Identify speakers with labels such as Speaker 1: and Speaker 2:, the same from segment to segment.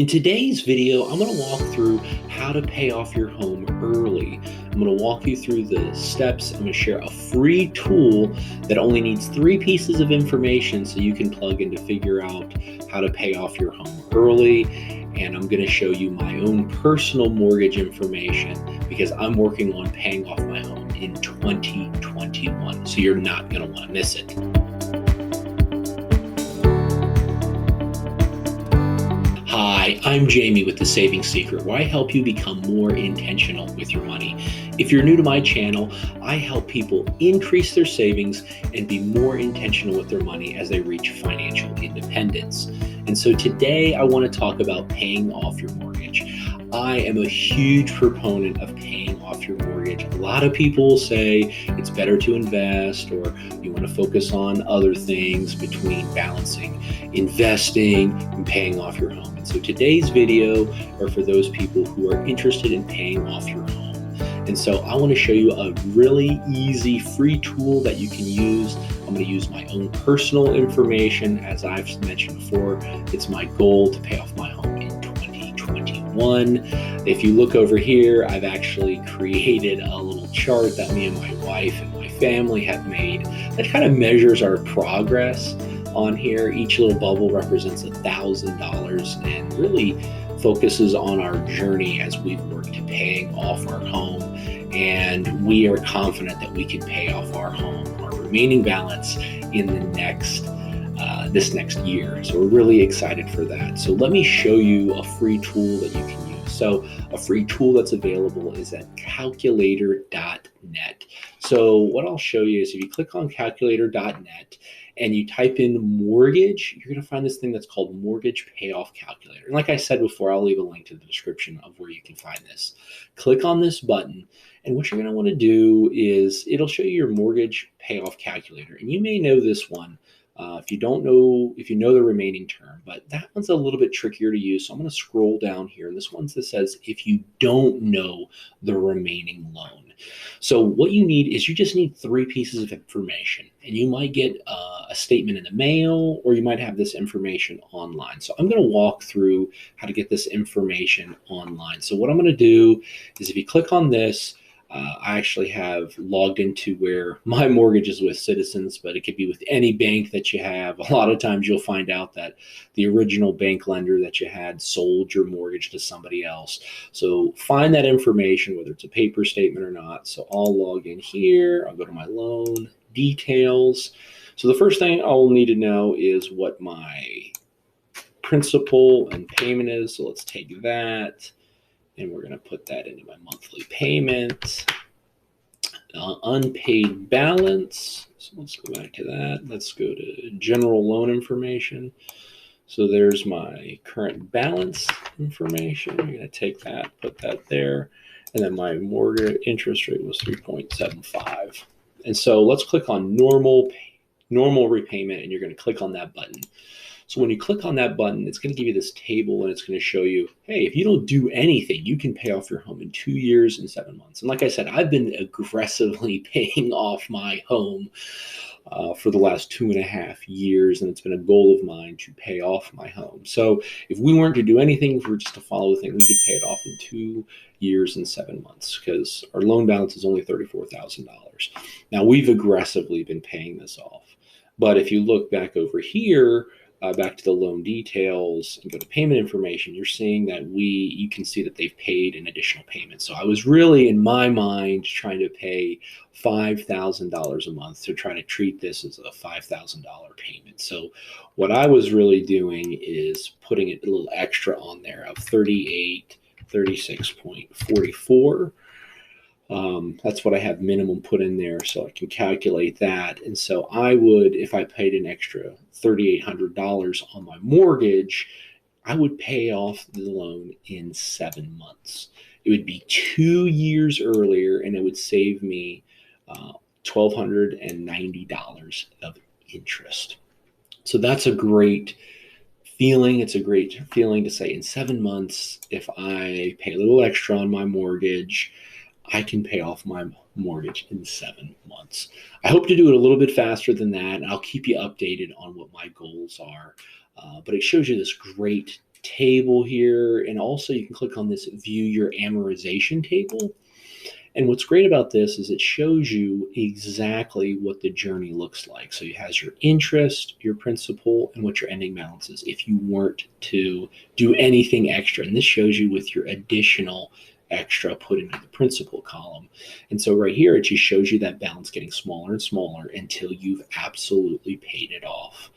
Speaker 1: In today's video, I'm going to walk through how to pay off your home early. I'm going to walk you through the steps. I'm going to share a free tool that only needs 3 pieces of information so you can plug in to figure out how to pay off your home early. And I'm going to show you my own personal mortgage information because I'm working on paying off my home in 2021. So you're not going to want to miss it. Hi, I'm Jamie with The Saving Secret, where I help you become more intentional with your money. If you're new to my channel, I help people increase their savings and be more intentional with their money as they reach financial independence. And so today I want to talk about paying off your mortgage. I am a huge proponent of paying off your mortgage. A lot of people say it's better to invest, or you want to focus on other things between balancing investing and paying off your home. And so today's video are for those people who are interested in paying off your home. And so I want to show you a really easy free tool that you can use. I'm going to use my own personal information. As I've mentioned before, it's my goal to pay off my home in 2021. If you look over here, I've actually created a little chart that me and my wife and my family have made that kind of measures our progress on here. Each little bubble represents $1,000 and really focuses on our journey as we've worked to paying off our home. And we are confident that we can pay off our home, our remaining balance, in the this next year. So we're really excited for that. So let me show you a free tool that you can use. So a free tool that's available is at calculator.net. So what I'll show you is if you click on calculator.net and you type in mortgage, you're going to find this thing that's called Mortgage Payoff Calculator. And like I said before, I'll leave a link to the description of where you can find this. Click on this button, and what you're going to want to do is it'll show you your mortgage payoff calculator. And you may know this one. If you know the remaining term, but that one's a little bit trickier to use. So I'm going to scroll down here. And this one that says, if you don't know the remaining loan. So what you need is you just need 3 pieces of information, and you might get a statement in the mail, or you might have this information online. So I'm going to walk through how to get this information online. So what I'm going to do is if you click on this, I actually have logged into where my mortgage is with Citizens, but it could be with any bank that you have. A lot of times you'll find out that the original bank lender that you had sold your mortgage to somebody else. So find that information, whether it's a paper statement or not. So I'll log in here. I'll go to my loan details. So the first thing I'll need to know is what my principal and payment is. So let's take that. And we're going to put that into my monthly payment. Unpaid balance. So let's go back to that. Let's go to general loan information. So there's my current balance information. I'm going to take that, put that there. And then my mortgage interest rate was 3.75. And so let's click on normal repayment, and you're going to click on that button. So when you click on that button, it's going to give you this table, and it's going to show you, hey, if you don't do anything, you can pay off your home in 2 years and 7 months. And like I said, I've been aggressively paying off my home for the last 2.5 years, and it's been a goal of mine to pay off my home. So if we weren't to do anything, if we were just to follow the thing, we could pay it off in 2 years and 7 months because our loan balance is only $34,000. Now, we've aggressively been paying this off. But if you look back over here, back to the loan details and go to payment information, you're seeing that you can see that they've paid an additional payment. So I was really, in my mind, trying to pay $5,000 a month to try to treat this as a $5,000 payment. So what I was really doing is putting a little extra on there of 36.44. That's what I have minimum put in there, so I can calculate that. And so I would, if I paid an extra $3,800 on my mortgage, I would pay off the loan in 7 months. It would be 2 years earlier, and it would save me $1,290 of interest. So that's a great feeling. It's a great feeling to say in 7 months, if I pay a little extra on my mortgage, I can pay off my mortgage in 7 months. I hope to do it a little bit faster than that, and I'll keep you updated on what my goals are. But it shows you this great table here, and also you can click on this view your amortization table. And what's great about this is it shows you exactly what the journey looks like. So it has your interest, your principal, and what your ending balance is if you weren't to do anything extra. And this shows you with your additional extra put into the principal column. And so right here, it just shows you that balance getting smaller and smaller until you've absolutely paid it off.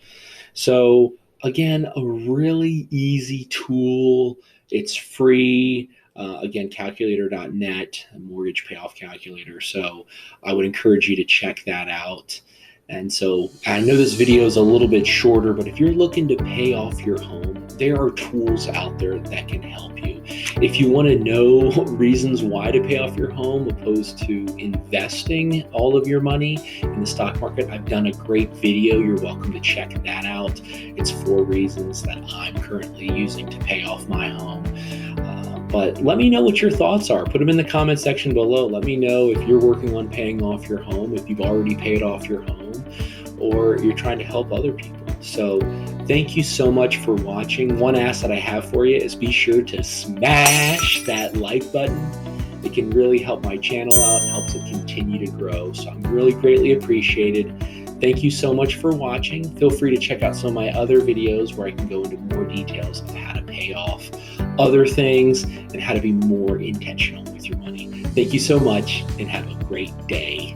Speaker 1: So again, a really easy tool. It's free. Again, calculator.net, a mortgage payoff calculator. So I would encourage you to check that out. And so I know this video is a little bit shorter, but if you're looking to pay off your home, there are tools out there that can help you. If you want to know reasons why to pay off your home opposed to investing all of your money in the stock market, I've done a great video. You're welcome to check that out. It's 4 reasons that I'm currently using to pay off my home. But let me know what your thoughts are. Put them in the comment section below. Let me know if you're working on paying off your home, if you've already paid off your home, or you're trying to help other people. So thank you so much for watching. One ask that I have for you is be sure to smash that like button. It can really help my channel out, helps it continue to grow. So I'm really greatly appreciated. Thank you so much for watching. Feel free to check out some of my other videos where I can go into more details of how to pay off other things and how to be more intentional with your money. Thank you so much and have a great day.